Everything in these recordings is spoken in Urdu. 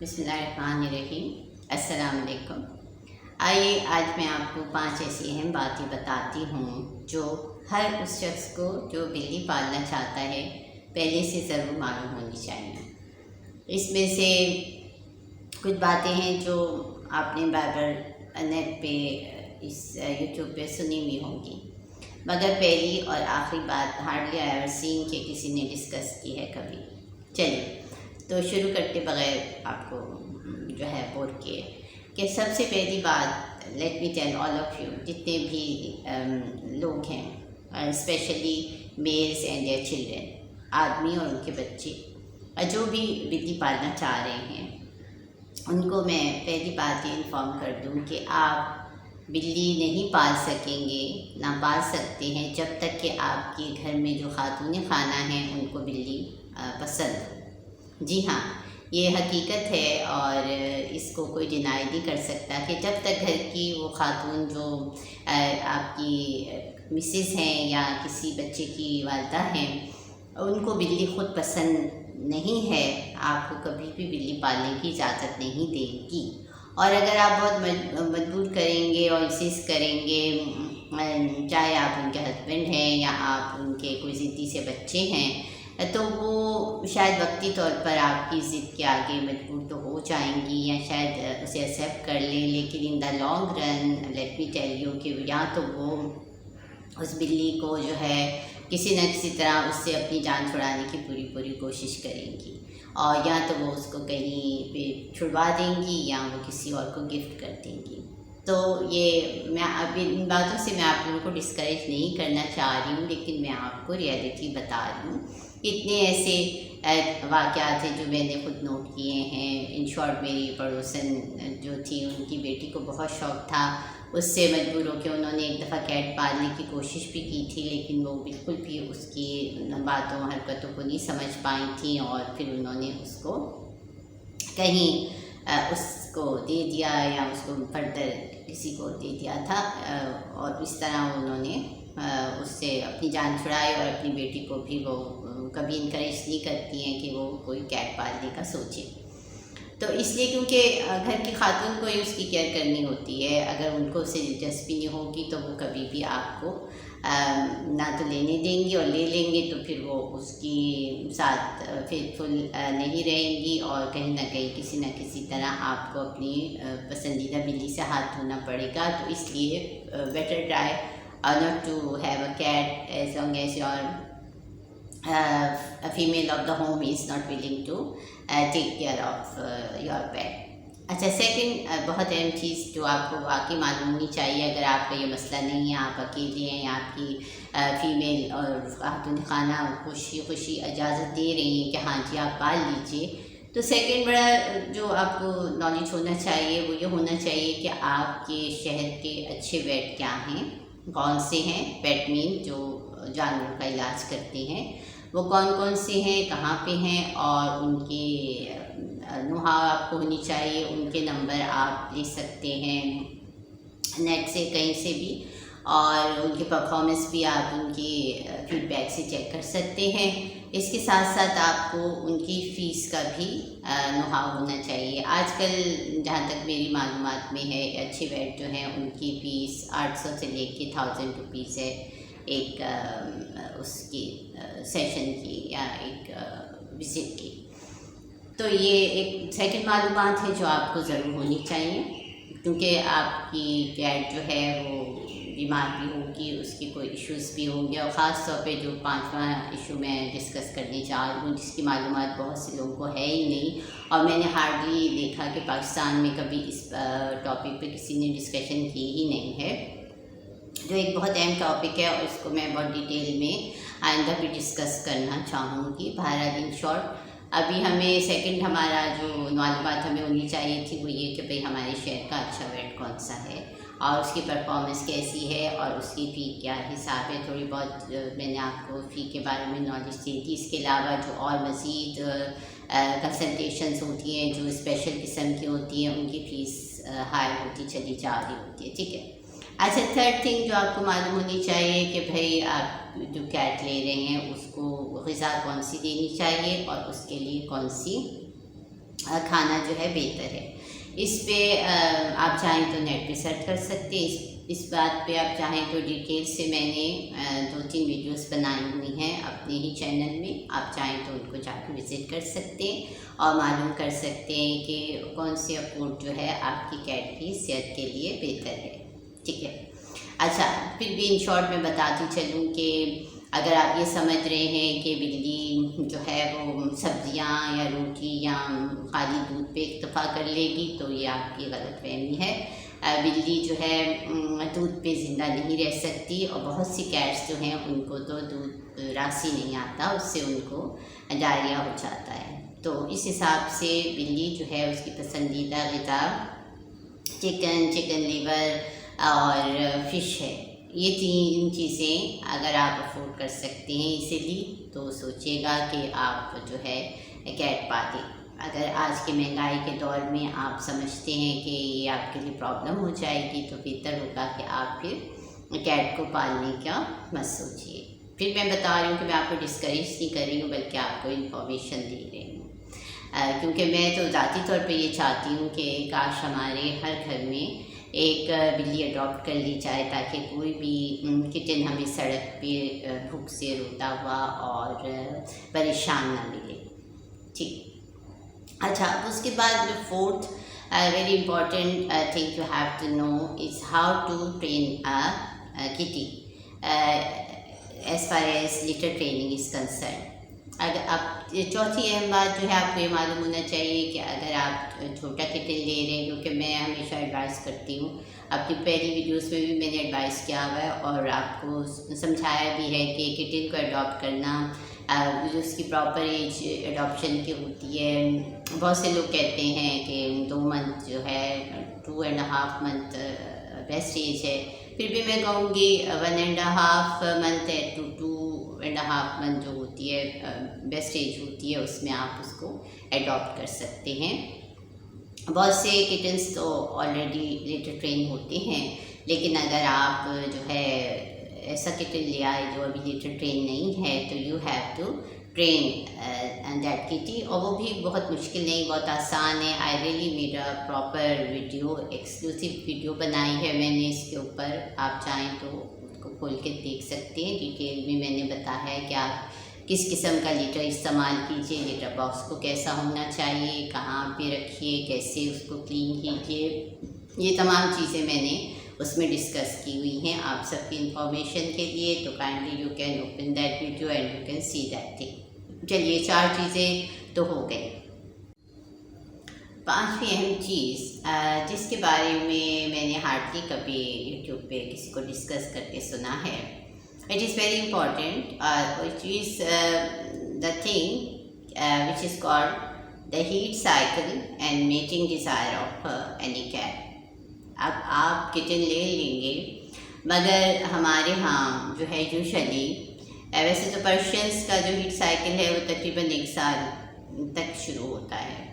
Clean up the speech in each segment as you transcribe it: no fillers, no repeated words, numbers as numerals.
بسم اللہ الرحمن الرحیم۔ السلام علیکم۔ آئیے آج میں آپ کو 5 ایسی اہم باتیں بتاتی ہوں جو ہر اس شخص کو جو بلی پالنا چاہتا ہے پہلے سے ضرور معلوم ہونی چاہیے۔ اس میں سے کچھ باتیں ہیں جو آپ نے بار بار نیٹ پہ اس یوٹیوب پہ سنی ہوئی ہوں گی، مگر پہلی اور آخری بات ہارڈلی آئی ایور سین کہ کسی نے ڈسکس کی ہے کبھی۔ چلیے تو شروع کرتے بغیر آپ کو جو ہے بور کیے کہ سب سے پہلی بات، let me tell all of you, جتنے بھی لوگ ہیں specially males and their children, آدمی اور ان کے بچے جو بھی بلی پالنا چاہ رہے ہیں، ان کو میں پہلی بات یہ انفارم کر دوں کہ آپ بلی نہیں پال سکیں گے، نہ پال سکتے ہیں جب تک کہ آپ کے گھر میں جو خاتون خانہ ہیں ان کو بلی پسند ہو۔ جی ہاں، یہ حقیقت ہے اور اس کو کوئی ڈینائی نہیں کر سکتا کہ جب تک گھر کی وہ خاتون جو آپ کی مسز ہیں یا کسی بچے کی والدہ ہیں، ان کو بلی خود پسند نہیں ہے، آپ کو کبھی بھی بلی پالنے کی اجازت نہیں دے گی۔ اور اگر آپ بہت مجبور کریں گے اور انسسٹ کریں گے، چاہے آپ ان کے ہسبینڈ ہیں یا آپ ان کے کوئی ضدی سے بچے ہیں، تو وہ شاید وقتی طور پر آپ کی ضد کے آگے مجبور تو ہو جائیں گی یا شاید اسے ایکسیپٹ کر لیں، لیکن in the long run let me tell you کہ یا تو وہ اس بلی کو جو ہے کسی نہ کسی طرح اس سے اپنی جان چھڑانے کی پوری کوشش کریں گی، اور یا تو وہ اس کو کہیں پہ چھڑوا دیں گی یا وہ کسی اور کو گفٹ کر دیں گی۔ تو یہ میں اب ان باتوں سے میں آپ لوگوں کو ڈسکریج نہیں کرنا چاہ رہی ہوں، لیکن میں آپ کو ریئلٹی بتا رہی ہوں۔ اتنے ایسے واقعات ہیں جو میں نے خود نوٹ کیے ہیں۔ ان شارٹ میری پڑوسن جو تھی، ان کی بیٹی کو بہت شوق تھا، اس سے مجبور ہو کے انہوں نے ایک دفعہ کیٹ پالنے کی کوشش بھی کی تھی، لیکن وہ بالکل بھی اس کی باتوں حرکتوں کو نہیں سمجھ پائی تھیں، اور پھر انہوں نے اس کو کہیں اس کو دے دیا یا اس کو فردر کسی کو دے دیا تھا، اور اس طرح انہوں نے اس سے اپنی جان چھڑائی، اور اپنی بیٹی کو بھی وہ کبھی انکریج نہیں کرتی ہیں کہ وہ کوئی کیٹ پالنے کا سوچے۔ تو اس لیے کیونکہ گھر کی خاتون کو ہی اس کی کیئر کرنی ہوتی ہے، اگر ان کو اسے دلچسپی نہیں ہوگی تو وہ کبھی بھی آپ کو نہ تو لینے دیں گی، اور لے لیں گے تو پھر وہ اس کی ساتھ فیتھفل نہیں رہیں گی، اور کہیں نہ کہیں کسی نہ کسی طرح آپ کو اپنی پسندیدہ بلی سے ہاتھ دھونا پڑے گا۔ تو اس لیے better try not to have a cat as long as your a female of the home is not willing to take care of your pet۔ اچھا، سیکنڈ بہت اہم چیز جو آپ کو واقعی معلوم ہونی چاہیے، اگر آپ کا یہ مسئلہ نہیں ہے، آپ اکیلے ہیں، آپ کی فیمیل اور خاتون خانہ خوشی اجازت دے رہی ہیں کہ ہاں جی آپ پال لیجئے، تو سیکنڈ بڑا جو آپ کو نالج ہونا چاہیے وہ یہ ہونا چاہیے کہ آپ کے شہر کے اچھے ویٹ کیا ہیں، کون سے ہیں۔ پیٹ مین جو جانوروں کا علاج کرتے ہیں وہ کون سے ہیں، کہاں پہ ہیں، اور ان کی نوحہ آپ کو ہونی چاہیے، ان کے نمبر آپ لے سکتے ہیں نیٹ سے کہیں سے بھی، اور ان کی پرفارمنس بھی آپ ان کی فیڈ بیک سے چیک کر سکتے ہیں۔ اس کے ساتھ ساتھ آپ کو ان کی فیس کا بھی نوحہ ہونا چاہیے۔ آج کل جہاں تک میری معلومات میں ہے، اچھے ویٹ جو ہیں ان کی فیس 800 سے لے کے 1000 روپیز ہے ایک اس کی سیشن کی یا ایک وزٹ کی۔ تو یہ ایک سیکنڈ معلومات ہے جو آپ کو ضرور ہونی چاہیے، کیونکہ آپ کی کیٹ جو ہے وہ بیمار بھی ہوگی، اس کی کوئی ایشوز بھی ہوں گے، اور خاص طور پہ جو 5واں ایشو میں ڈسکس کرنے جا رہی ہوں، جس کی معلومات بہت سے لوگوں کو ہے ہی نہیں، اور میں نے ہارڈلی دیکھا کہ پاکستان میں کبھی اس ٹاپک پہ کسی نے ڈسکشن کی ہی نہیں ہے، جو ایک بہت اہم ٹاپک ہے، اور اس کو میں بہت ڈیٹیل میں آئندہ بھی ڈسکس کرنا چاہوں گی۔ بہرحال ان شارٹ ابھی ہمیں سیکنڈ ہمارا جو معلومات ہمیں ہونی چاہیے تھی وہ یہ کہ بھئی ہمارے شہر کا اچھا ویٹ کون سا ہے، اور اس کی پرفارمنس کیسی ہے، اور اس کی فی کیا حساب ہے۔ تھوڑی بہت میں نے آپ کو فی کے بارے میں نالج دی تھی، اس کے علاوہ جو اور مزید کنسلٹیشنز ہوتی ہیں جو اسپیشل قسم کی ہوتی ہیں، ان کی فیس ہائی ہوتی چلی جا رہی ہوتی ہے، ٹھیک ہے۔ اچھا، تھرڈ تھنگ جو آپ کو معلوم ہونی چاہیے کہ بھئی آپ جو کیٹ لے رہے ہیں اس کو غذا کون سی دینی چاہیے، اور اس کے لیے کون سی کھانا جو ہے بہتر ہے۔ اس پہ آپ چاہیں تو نیٹ پہ سرچ کر سکتے ہیں۔ اس بات پہ آپ چاہیں تو ڈیٹیل سے میں نے 2-3 ویڈیوز بنائی ہوئی ہیں اپنے ہی چینل میں، آپ چاہیں تو ان کو جا کے وزٹ کر سکتے ہیں اور معلوم کر سکتے ہیں کہ کون سے فوڈ جو ہے آپ کی کیٹ کی صحت کے لیے بہتر ہے، ٹھیک ہے۔ اچھا، پھر بھی ان شارٹ میں بتاتی چلوں کہ اگر آپ یہ سمجھ رہے ہیں کہ بلی جو ہے وہ سبزیاں یا روٹی یا خالی دودھ پہ اکتفا کر لے گی تو یہ آپ کی غلط فہمی ہے۔ بلی جو ہے دودھ پہ زندہ نہیں رہ سکتی، اور بہت سی کیٹس جو ہیں ان کو تو دودھ راسی نہیں آتا، اس سے ان کو ڈائریا ہو جاتا ہے۔ تو اس حساب سے بلی جو ہے اس کی پسندیدہ غذا چکن لیور اور فش ہے۔ یہ 3 چیزیں اگر آپ افورڈ کر سکتے ہیں ایزیلی تو سوچیے گا کہ آپ جو ہے کیٹ پالیں۔ اگر آج کے مہنگائی کے دور میں آپ سمجھتے ہیں کہ یہ آپ کے لیے پرابلم ہو جائے گی تو بہتر ہوگا کہ آپ پھر کیٹ کو پالنے کا مت سوچیے۔ پھر میں بتا رہی ہوں کہ میں آپ کو ڈسکریج نہیں کر رہی ہوں بلکہ آپ کو انفارمیشن دے رہی ہوں، کیونکہ میں تو ذاتی طور پہ یہ چاہتی ہوں کہ کاش ہمارے ہر گھر میں ایک بلی اڈاپٹ کر لی جائے تاکہ کوئی بھی کٹن ہمیں سڑک پہ بھوک سے روتا ہوا اور پریشان نہ ملے، ٹھیک۔ اچھا، اس کے بعد fourth very important thing you have to know is how to train kitty as far as litter training is concern. اگر آپ چوتھی اہم بات جو ہے آپ کو یہ معلوم ہونا چاہیے کہ اگر آپ چھوٹا کٹن لے رہے ہیں، کیونکہ میں ہمیشہ ایڈوائز کرتی ہوں، اپنی پہلی ویڈیوز میں بھی میں نے ایڈوائز کیا ہوا ہے اور آپ کو سمجھایا بھی ہے کہ کٹن کو اڈاپٹ کرنا جو اس کی پراپر ایج اڈاپشن کی ہوتی ہے۔ بہت سے لوگ کہتے ہیں کہ 2 منتھ جو ہے 2.5 منتھ بیسٹ ایج ہے، پھر بھی میں کہوں گی 1.5 منتھ ہے ٹو 2.5 منتھ جو ہوتی ہے بیسٹ ایج ہوتی ہے، اس میں آپ اس کو اڈاپٹ کر سکتے ہیں۔ بہت سے کٹنس تو آلریڈی لیٹر ٹرین ہوتے ہیں، لیکن اگر آپ جو ہے ایسا کٹن لے آئے جو ابھی لیٹر ٹرین نہیں ہے تو you have to train that kitty, اور وہ بھی بہت مشکل نہیں، بہت آسان ہے۔ I really made a proper video, exclusive video بنائی ہے میں نے اس کے اوپر، آپ چاہیں تو اس کو کھول کے دیکھ سکتے ہیں۔ ڈیٹیل میں میں نے بتایا ہے کہ آپ کس قسم کا لیٹر استعمال کیجیے، لیٹر باکس کو کیسا ہونا چاہیے، کہاں پہ رکھیے، کیسے اس کو کلین کیجیے، یہ تمام چیزیں میں نے اس میں ڈسکس کی ہوئی ہیں آپ سب کی انفارمیشن کے لیے۔ تو kindly you can open that video and you can see that thing. چلیے 4 چیزیں تو ہو گئی۔ 5ویں اہم چیز جس کے بارے میں نے ہارڈلی کبھی یوٹیوب پہ کسی کو ڈسکس کرتے سنا ہے، it is very important, which is the thing which is called the heat cycle and mating desire of any cat. اب آپ کٹن لے لیں گے، مگر ہمارے ہاں جو ہے یوزلی ویسے تو پرشینس کا جو ہیٹ سائیکل ہے وہ تقریباً 1 سال تک شروع ہوتا ہے۔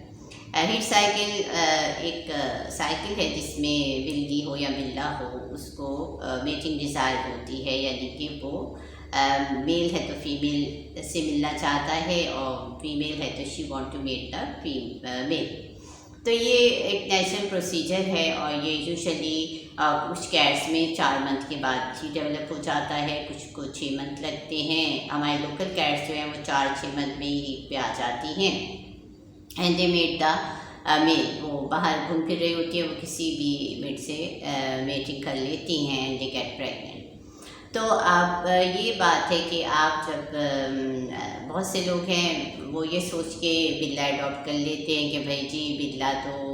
ہیٹ سائیکل ایک سائیکل ہے جس میں بلی ہو یا بلا ہو اس کو میٹنگ ڈیزائر ہوتی ہے، یعنی کہ وہ میل ہے تو فیمیل سے ملنا چاہتا ہے اور فیمیل ہے تو شی وانٹ ٹو میٹ دا میل۔ تو یہ ایک نیچرل پروسیجر ہے اور یہ یوزلی کچھ کیٹس میں 4 منتھ کے بعد ہی ڈیولپ ہو جاتا ہے، کچھ کو 6 منتھ لگتے ہیں۔ ہمارے لوکل کیٹس جو ہیں وہ 4-6 منتھ میں ہی پہ آ جاتی ہیں۔ اینڈ دے میٹ دا میل، وہ باہر گھوم پھر رہی ہوتی ہے، وہ کسی بھی میٹ سے میٹنگ کر لیتی ہیں اینڈ دے گیٹ پریگننٹ۔ تو آپ یہ بات ہے کہ آپ جب بہت سے لوگ ہیں وہ یہ سوچ کے بلا اڈاپٹ کر لیتے ہیں کہ بھائی جی بلا تو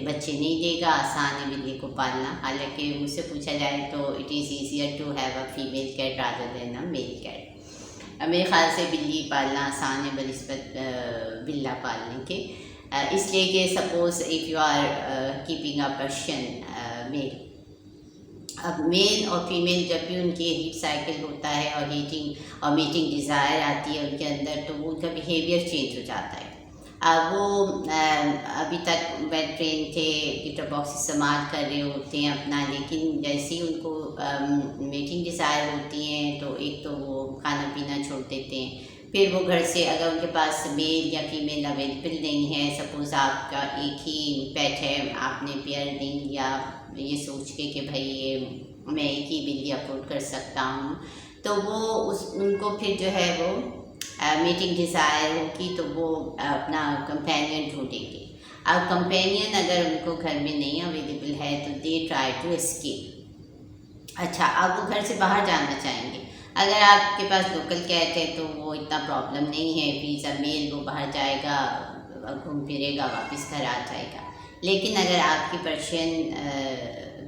بچے نہیں دے گا، آسان ہے بلی کو پالنا، حالانکہ مجھ سے پوچھا جائے تو it is easier to have a female cat rather than a male cat. میرے خیال سے بلی پالنا آسان ہے بنسبت بلا پالنے کے، اس لیے کہ suppose if you are keeping a Persian male, اب میل اور فیمیل جب بھی ان کی ہیٹ سائیکل ہوتا ہے اور ہیٹنگ اور میٹنگ ڈیزائر آتی ہے ان کے اندر، تو وہ ان کا بیہیویئر چینج ہو جاتا ہے۔ وہ ابھی تک ویل ٹرین تھے، لیٹر باکس استعمال کر رہے ہوتے ہیں اپنا، لیکن جیسے ہی ان کو میٹنگ ڈیزائر ہوتی ہیں تو ایک تو وہ کھانا پینا چھوڑ دیتے ہیں، پھر وہ گھر سے اگر ان کے پاس میل یا فیمیل اویلیبل نہیں ہے، سپوز آپ کا ایک ہی پیٹ ہے، آپ نے پیئر نہیں لیا یہ سوچ کے کہ بھائی یہ میں ایک ہی بلی افورڈ کر سکتا ہوں، تو وہ ان کو پھر جو ہے وہ میٹنگ ڈیزائر ہوگی تو وہ اپنا کمپینین ڈھونڈیں گے۔ اب کمپینین اگر ان کو گھر میں نہیں اویلیبل ہے تو دے ٹرائی ٹو اسکیپ۔ اچھا، اب وہ گھر سے باہر جانا چاہیں گے۔ اگر آپ کے پاس لوکل کیٹ ہے تو وہ اتنا پرابلم نہیں ہے، پیز اے میل وہ باہر جائے گا، گھوم پھرے گا، واپس گھر آ جائے گا۔ لیکن اگر آپ کی پرشین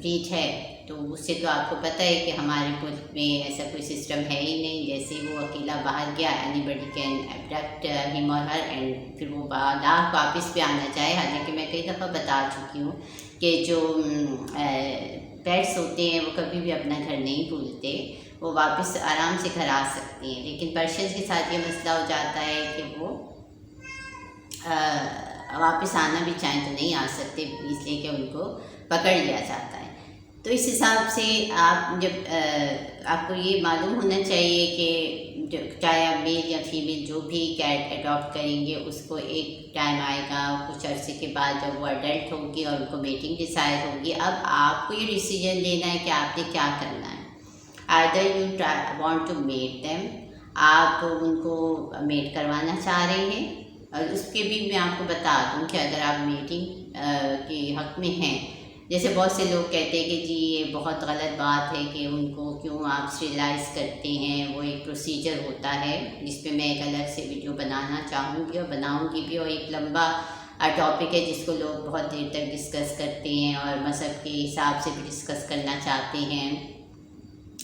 بریڈ ہے تو اس سے تو آپ کو پتہ ہے کہ ہمارے ملک میں ایسا کوئی سسٹم ہے ہی نہیں، جیسے وہ اکیلا باہر گیا اینی بڈی کین ایبڈکٹ ہم اور ہر، اینڈ پھر وہ واپس بھی آنا چاہے۔ حالانکہ میں کئی دفعہ بتا چکی ہوں کہ جو پیٹس ہوتے ہیں وہ کبھی بھی اپنا گھر نہیں بھولتے، وہ واپس آرام سے گھر آ سکتے ہیں، لیکن پرشینز کے ساتھ یہ مسئلہ ہو جاتا ہے کہ وہ واپس آنا بھی چاہیں تو نہیں آ سکتے، اس لیے کہ ان کو پکڑ لیا جاتا ہے۔ تو اس حساب سے آپ کو یہ معلوم ہونا چاہیے کہ چاہے آپ میل یا فیمیل جو بھی کیٹ اڈاپٹ کریں گے، اس کو ایک ٹائم آئے گا کچھ عرصے کے بعد جب وہ اڈلٹ ہوگی اور ان کو میٹنگ ڈیسائڈ ہوگی۔ اب آپ کو یہ ڈیسیجن لینا ہے کہ آپ نے کیا کرنا ہے۔ either you want to mate them، آپ ان کو میٹ کروانا چاہ رہے ہیں، اور اس کے بھی میں آپ کو بتا دوں کہ اگر آپ میٹنگ کے حق میں ہیں، جیسے بہت سے لوگ کہتے ہیں کہ جی یہ بہت غلط بات ہے کہ ان کو کیوں آپ اسٹیرلائز کرتے ہیں، وہ ایک پروسیجر ہوتا ہے جس پہ میں ایک الگ سے ویڈیو بنانا چاہوں گی اور بناؤں گی بھی، اور ایک لمبا ٹاپک ہے جس کو لوگ بہت دیر تک ڈسکس کرتے ہیں اور مذہب کے حساب سے بھی ڈسکس کرنا چاہتے ہیں۔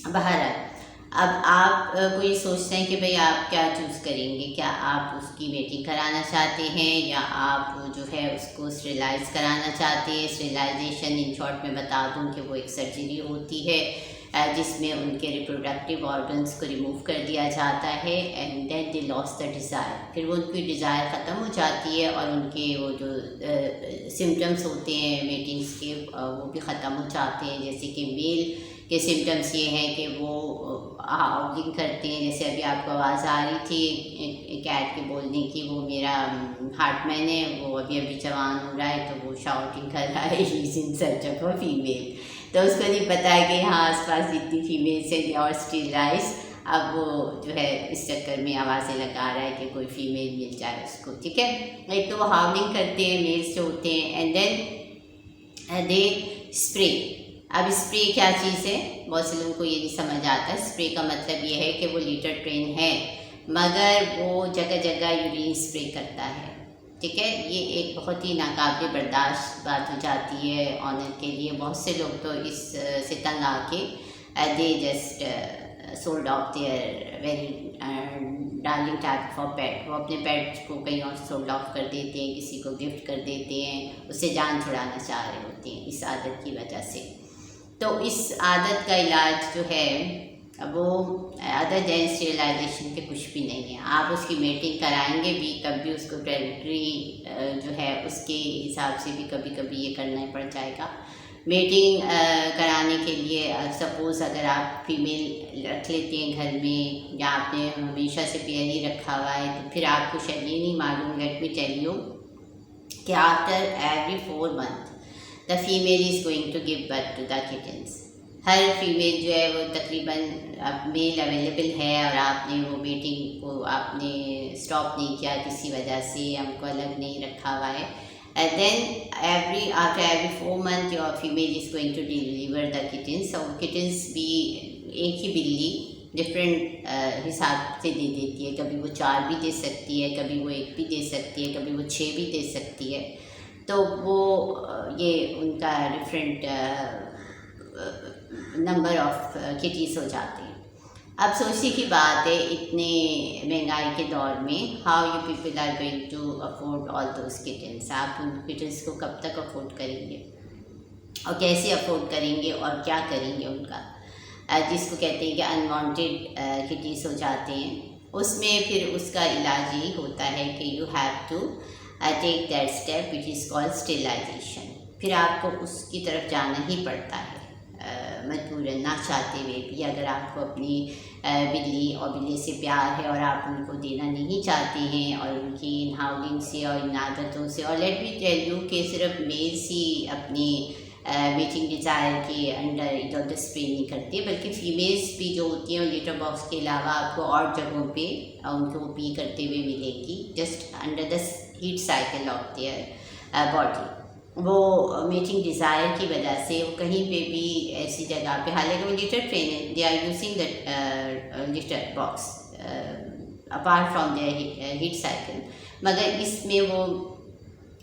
بہرحال اب آپ کو یہ سوچتے ہیں کہ بھئی آپ کیا چوز کریں گے، کیا آپ اس کی میٹنگ کرانا چاہتے ہیں یا آپ جو ہے اس کو اسٹیرلائز کرانا چاہتے ہیں۔ اسٹیرلائزیشن ان شارٹ میں بتا دوں کہ وہ ایک سرجری ہوتی ہے جس میں ان کے ریپروڈکٹیو آرگنس کو ریموو کر دیا جاتا ہے، and then they loss the Dzire, پھر وہ ان کی ڈیزائر ختم ہو جاتی ہے اور ان کے وہ جو سمٹمس ہوتے ہیں میٹنگس کے وہ بھی ختم ہو جاتے ہیں۔ جیسے کہ میل کے سمٹمس یہ ہیں کہ وہ ہاؤلنگ کرتے ہیں، جیسے ابھی آپ کو آواز آ رہی تھی کیٹ کے بولنے کی، وہ میرا ہارٹ مین ہے، وہ ابھی جوان ہو رہا ہے تو وہ شاؤٹنگ کر رہا ہے has in search of a female, تو اس کو نہیں پتا ہے کہ یہاں آس پاس جتنی فیمیلس ہیں اور اسٹیرلائز، اب وہ جو ہے اس چکر میں آوازیں لگا رہا ہے کہ کوئی فیمیل مل جائے اس کو، ٹھیک ہے۔ ایک تو وہ ہاؤلنگ کرتے ہیں میلس جو ہوتے ہیں، اینڈ دین دے اسپرے۔ اب اسپرے کیا چیز ہے، بہت سے لوگوں کو یہ نہیں سمجھ آتا۔ اسپرے کا مطلب یہ ہے کہ وہ لیٹر ٹرین ہے مگر وہ جگہ جگہ یورین اسپرے کرتا ہے، ٹھیک ہے۔ یہ ایک بہت ہی ناقابل برداشت بات ہو جاتی ہے آنر کے لیے۔ بہت سے لوگ تو اس سے تنگ آ کے they just sold off their very darling type of pet, وہ اپنے پیٹ کو کہیں اور سولڈ آف کر دیتے ہیں، کسی کو گفٹ کر دیتے ہیں، اس سے جان چھڑانا چاہ رہے ہوتے ہیں اس عادت کی وجہ سے۔ تو اس عادت کا علاج جو ہے وہ ادر دین اسٹیرلائزیشن کے کچھ بھی نہیں ہے۔ آپ اس کی میٹنگ کرائیں گے بھی تب بھی اس کو ٹیریٹری جو ہے اس کے حساب سے بھی کبھی کبھی یہ کرنا پڑ جائے گا۔ میٹنگ کرانے کے لیے سپوز اگر آپ فیمیل رکھ لیتے ہیں گھر میں یا آپ نے ہمیشہ سے پیئر ہی رکھا ہوا ہے تو پھر آپ کو شاید یہ نہیں معلوم، لیٹ می ٹیل یو، کہ after every 4 months the female is going to give birth to the kittens۔ Hare female جو ہے وہ تقریباً اب میل اویلیبل ہے اور آپ نے وہ میٹنگ کو آپ نے اسٹاپ نہیں کیا کسی وجہ سے، ہم کو الگ نہیں رکھا ہوا ہے، and then after every 4 months your female is going to deliver the kittens۔ اور kittens بھی ایک ہی بلی ڈفرینٹ حساب سے دے دیتی ہے، کبھی وہ 4 بھی دے سکتی ہے، کبھی وہ 1 بھی دے سکتی ہے، کبھی وہ 6 بھی دے سکتی ہے، تو وہ یہ ان کا ڈفرینٹ نمبر آف کٹیز ہو جاتے ہیں۔ اب سوچنے کی بات ہے اتنے مہنگائی کے دور میں، how you people are going to afford all those kittens, آپ ان کٹنس کو کب تک افورڈ کریں گے اور کیسے افورڈ کریں گے اور کیا کریں گے ان کا، جس کو کہتے ہیں کہ انوانٹیڈ کٹیز ہو جاتے ہیں۔ اس میں پھر اس کا علاج یہی ہوتا ہے کہ you have to take that step which is called sterilization. پھر آپ کو اس کی طرف جانا ہی پڑتا ہے مجبوراً، نہ چاہتے ہوئے بھی۔ اگر آپ کو اپنی بلی اور بلی سے پیار ہے اور آپ ان کو دینا نہیں چاہتے ہیں اور ان کی ان ہاؤلنگ سے اور ان عادتوں سے. اور لیٹ می ٹیل یو کہ صرف میلس ہی اپنی میٹنگ ڈیزائر کے انڈر ادھر ادھر اسپرے نہیں کرتے, بلکہ فیمیلس بھی جو ہوتی ہیں لیٹر باکس کے علاوہ آپ کو اور جگہوں پہ ان کو پی کرتے ہوئے ملے گی, just under the heat cycle of their body. وہ میٹنگ ڈیزائر کی وجہ سے وہ کہیں پہ بھی ایسی جگہ پہ, حالانکہ وہ لیٹر ٹرین ہے, they are using that litter box apart from their heat cycle, مگر اس میں وہ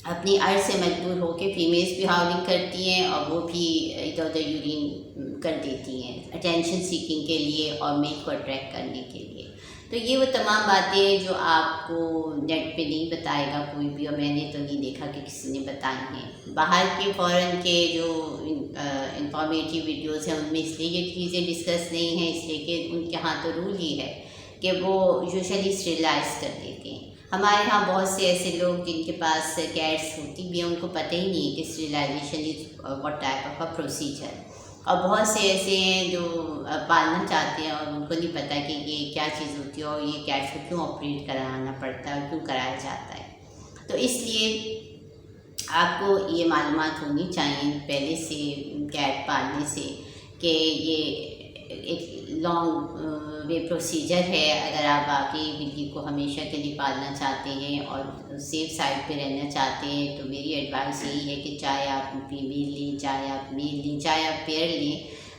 اپنی ارض سے مجبور ہو کے فیمیلس بھی ہاؤلنگ کرتی ہیں اور وہ بھی ادھر ادھر یورین کر دیتی ہیں اٹینشن سیکنگ کے لیے اور میل کو اٹریکٹ کرنے کے لیے. تو یہ وہ تمام باتیں جو آپ کو نیٹ پہ نہیں بتائے گا کوئی بھی, اور میں نے تو نہیں دیکھا کہ کسی نے بتائی ہیں. باہر کے فورن کے جو انفارمیٹیو ویڈیوز ہیں ان میں اس لیے یہ چیزیں ڈسکس نہیں ہیں, اس لیے کہ ان کے ہاں تو رول ہی ہے کہ وہ یوزلی اسٹیرلائز کر دیتے ہیں. ہمارے یہاں بہت سے ایسے لوگ جن کے پاس کیٹس ہوتی بھی ہیں ان کو پتہ ہی نہیں کہ sterilization is what type of a procedure, اور بہت سے ایسے ہیں جو پالنا چاہتے ہیں اور ان کو نہیں پتہ کہ یہ کیا چیز ہوتی ہے اور یہ کیٹس کو کیوں آپریٹ کرانا پڑتا ہے اور کیوں کرایا جاتا ہے. تو اس لیے آپ کو یہ معلومات ہونی چاہیے پہلے سے کیٹ پالنے سے کہ یہ ایک لانگ وے پروسیجر ہے. اگر آپ باقی بلی کو ہمیشہ کے لیے پالنا چاہتے ہیں اور سیف سائڈ پہ رہنا چاہتے ہیں تو میری ایڈوائس یہی ہے کہ چاہے آپ فیمیل لیں, چاہے آپ میل لیں, چاہے آپ پیئر لیں,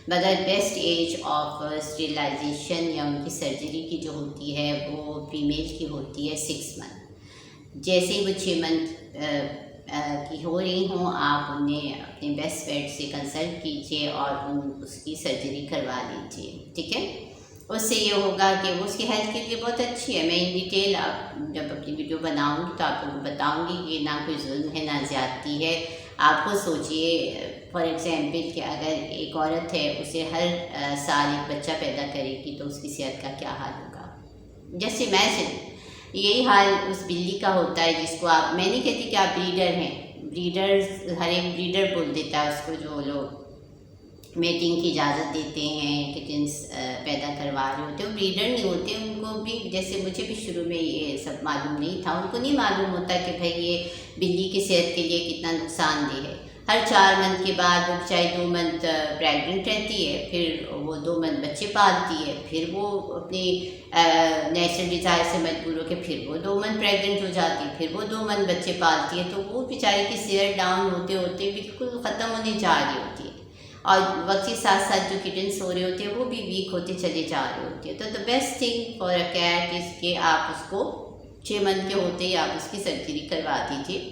مگر بیسٹ ایج آف اسٹیرلائزیشن یا ان کی سرجری کی جو ہوتی ہے وہ فیمیل کی ہوتی ہے 6 months. جیسے ہی وہ 6 month کی ہو رہی ہوں آپ انہیں اپنے بیسٹ ویٹ سے کنسلٹ کیجیے اور اس کی سرجری کروا لیجیے, ٹھیک ہے. اس سے یہ ہوگا کہ وہ اس کی ہیلتھ کے لیے بہت اچھی ہے. میں ان ڈیٹیل جب اپنی ویڈیو بناؤں گی تو آپ لوگوں کو بتاؤں گی کہ نہ کوئی ظلم ہے نہ زیادتی ہے. آپ کو سوچئے فار ایگزامپل کہ اگر ایک عورت ہے اسے ہر سال ایک بچہ پیدا کرے گی تو اس کی صحت کا کیا حال ہوگا. جسٹ امیجن یہی حال اس بلی کا ہوتا ہے جس کو آپ, میں نہیں کہتی کہ آپ بریڈر ہیں, بریڈرز ہر ایک بریڈر بول دیتا ہے اس کو جو لوگ میٹنگ کی اجازت دیتے ہیں, کٹنس پیدا کروا رہے ہوتے ہیں, وہ بریڈر نہیں ہوتے. ان کو بھی جیسے مجھے بھی شروع میں یہ سب معلوم نہیں تھا, ان کو نہیں معلوم ہوتا کہ بھائی یہ بلی کی صحت کے لیے کتنا نقصان دہ ہے. ہر 4 month کے بعد وہ چاہے 2 month پریگننٹ رہتی ہے, پھر وہ 2 month بچے پالتی ہے, پھر وہ اپنی نیچرل ڈیزائر سے مجبور ہو کے پھر وہ 2 month پریگننٹ ہو جاتی ہے, پھر وہ 2 month بچے پالتی ہے. تو وہ بیچاری کی صحت ڈاؤن ہوتے ہوتے بالکل ختم ہونے جا رہی ہوتی ہے, اور وقت کے ساتھ ساتھ جو کٹنس ہو رہے ہوتے ہیں وہ بھی ویک ہوتے چلے جا رہے ہوتے ہیں. تو the best thing for a cat is کہ آپ اس کو 6 month کے ہوتے ہی آپ اس کی سرجری کروا دیجیے,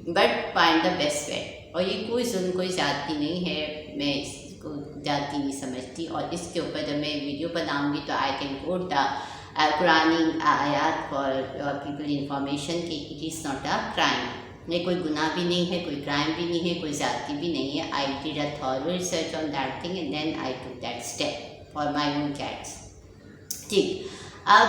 but find the best vet. اور یہ کوئی ظلم کوئی زیادتی نہیں ہے, میں اس کو زیادتی نہیں سمجھتی. اور اس کے اوپر جب میں ویڈیو بناؤں گی تو آئی کین کوٹ دا قرآن آیات فار پیپل انفارمیشن کہ it is not a crime. نہیں, کوئی گناہ بھی نہیں ہے, کوئی کرائم بھی نہیں ہے, کوئی زیادتی بھی نہیں ہے. I did a thorough research on that thing and then I took that step for my own cats. ٹھیک. اب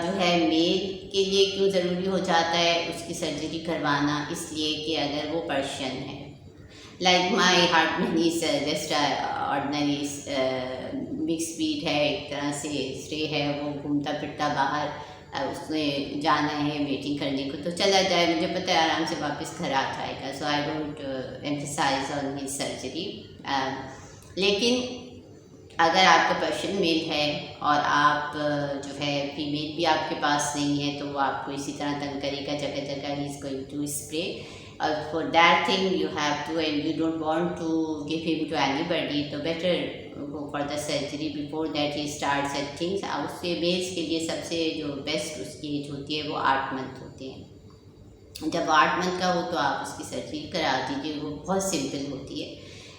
جو ہے میل کے لیے کیوں ضروری ہو جاتا ہے اس کی سرجری کروانا, اس لیے کہ اگر وہ پرشین ہے, like my heart money is just ordinary mix beat ہے, ایک طرح سے اسٹرے ہے, وہ گھومتا پھرتا باہر اس نے جانا ہے میٹنگ کرنے کو تو چلا جائے, مجھے پتہ ہے آرام سے واپس گھر آ جائے گا. So I don't emphasize on his surgery. لیکن اگر آپ کا پرشین میل ہے اور آپ جو ہے فیمیل بھی آپ کے پاس نہیں ہے تو وہ آپ کو اسی طرح تنگ کرے گا جگہ جگہ. He is going to spray. For that thing you have to, and you don't want to give him to anybody, so better go for the surgery before that he starts at things. اس کے میلس کے لیے سب سے جو بیسٹ اس کی ایج ہوتی ہے وہ 8 month ہوتے ہیں. جب 8 month کا ہو تو آپ اس کی سرجری کرا دیجیے, وہ بہت سمپل ہوتی ہے,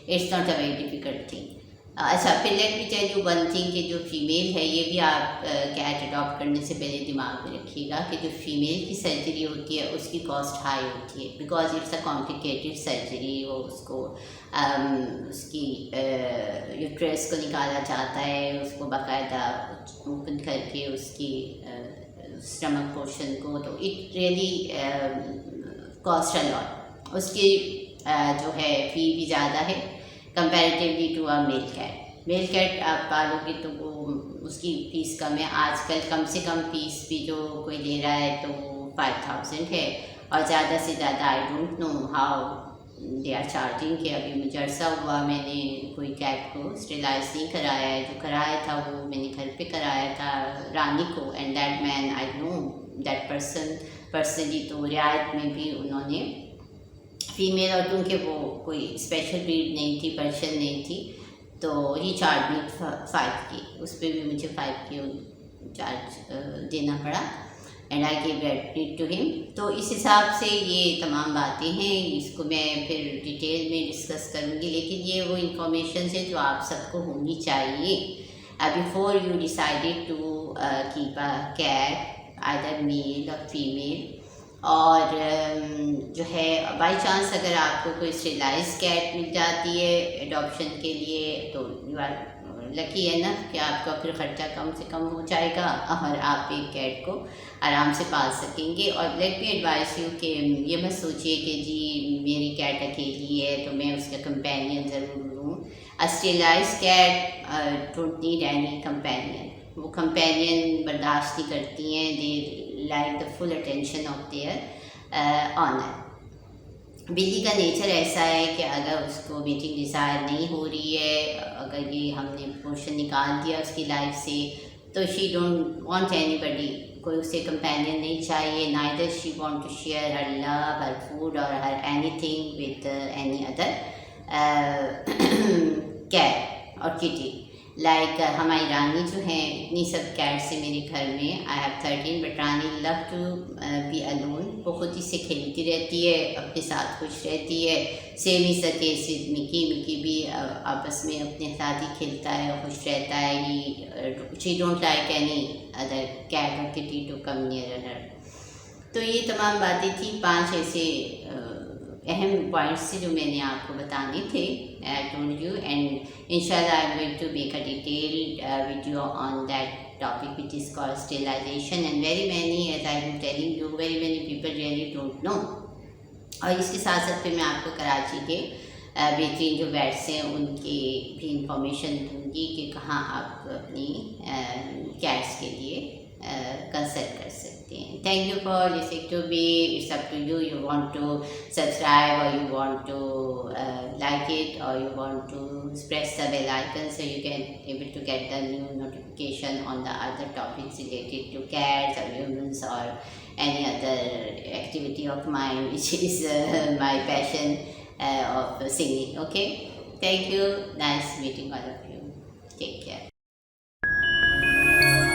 it's not a very difficult thing. اچھا, پھر let me tell you one thing کہ جو فیمیل ہے یہ بھی آپ کیٹ اڈاپٹ کرنے سے پہلے دماغ میں رکھیے گا کہ جو فیمیل کی سرجری ہوتی ہے اس کی کاسٹ ہائی ہوتی ہے, because it's a complicated surgery. وہ اس کو اس کی یوٹرس کو نکالا جاتا ہے, اس کو باقاعدہ اوپن کر کے اس کی اسٹمک پورشن کو, تو اٹ ریئلی کاسٹ اے لاٹ. اس کی جو ہے فی بھی زیادہ ہے comparatively to a male cat. Male cat آپ پالو گے تو وہ اس کی فیس کم ہے. آج کل کم سے کم فیس بھی جو کوئی لے رہا ہے تو 5000 ہے, اور زیادہ سے زیادہ I don't know how they are charging. کہ ابھی مجھے عرصہ ہوا میں نے کوئی کیٹ کو اسٹیلائز نہیں کرایا ہے. جو کرایا تھا وہ میں نے گھر پہ کرایا تھا رانی کو, and that man I know that personally. تو رعایت میں بھی انہوں نے فیمیل, اور کیونکہ وہ کوئی اسپیشل بریڈ نہیں تھی, پرشین نہیں تھی, تو ہی چارج میں 5K. اس پہ بھی مجھے 5K چارج دینا پڑا, and I gave it to him. تو اس حساب سے یہ تمام باتیں ہیں. اس کو میں پھر ڈیٹیل میں ڈسکس کروں گی, لیکن یہ وہ انفارمیشنز ہے جو آپ سب کو ہونی چاہیے before you decided to keep a cat either male اور فیمیل. اور جو ہے بائی چانس اگر آپ کو کوئی اسٹیلائز کیٹ مل جاتی ہے ایڈاپشن کے لیے تو یو آر لکی ہے نا, کہ آپ کا پھر خرچہ کم سے کم ہو جائے گا اور آپ ایک کیٹ کو آرام سے پال سکیں گے. اور لیٹ می ایڈوائز یو کہ یہ مت سوچیے کہ جی میری کیٹ اکیلی ہے تو میں اس کا کمپینین ضرور لوں. Sterilize cat don't need any companion. وہ کمپینین برداشت نہیں کرتی ہیں. They like the full attention of their owner. بلی کا نیچر ایسا ہے کہ اگر اس کو میٹنگ ڈیزائر نہیں ہو رہی ہے, اگر یہ ہم نے پورشن نکال دیا اس کی لائف سے, تو she don't want any buddy. کوئی اسے کمپینین نہیں چاہیے. Neither she want to share her love, her food اور her anything with any other cat اور کٹی. لائک ہماری رانی جو ہیں, اتنی سب کیٹ سے میرے گھر میں, I have 13, but Rani love to be alone. وہ خود ہی سے کھیلتی رہتی ہے, اپنے ساتھ خوش رہتی ہے. Same is the case with مکی. مکی بھی آپس میں اپنے ساتھ ہی کھیلتا ہے, خوش رہتا ہے. She don't like any other cat اور کٹی ٹو کم نیئر ہر. تو یہ تمام باتیں تھیں, 5 ایسے اہم پوائنٹس تھے جو میں نے آپ کو بتانے تھے. I told you, and inshallah I'm going to make a detailed video on that topic, which is called sterilization, and very many, as I am telling you, very many people really don't know. اور اس کے ساتھ ساتھ پھر میں آپ کو کراچی کے بہترین جو ویٹس ہیں ان کی بھی انفارمیشن دوں گی کہ کہاں آپ اپنی کیٹس کے لیے کنسلٹ کر سکتے ہیں. Thank you for listening to me. It's up to you. You want to subscribe اور you want to like it, or you want to press the bell icon so you can able to get the new notification on the other topics related to cats or humans or any other activity of mine, which is my passion of singing. Okay, thank you. Nice meeting all of you. Take care.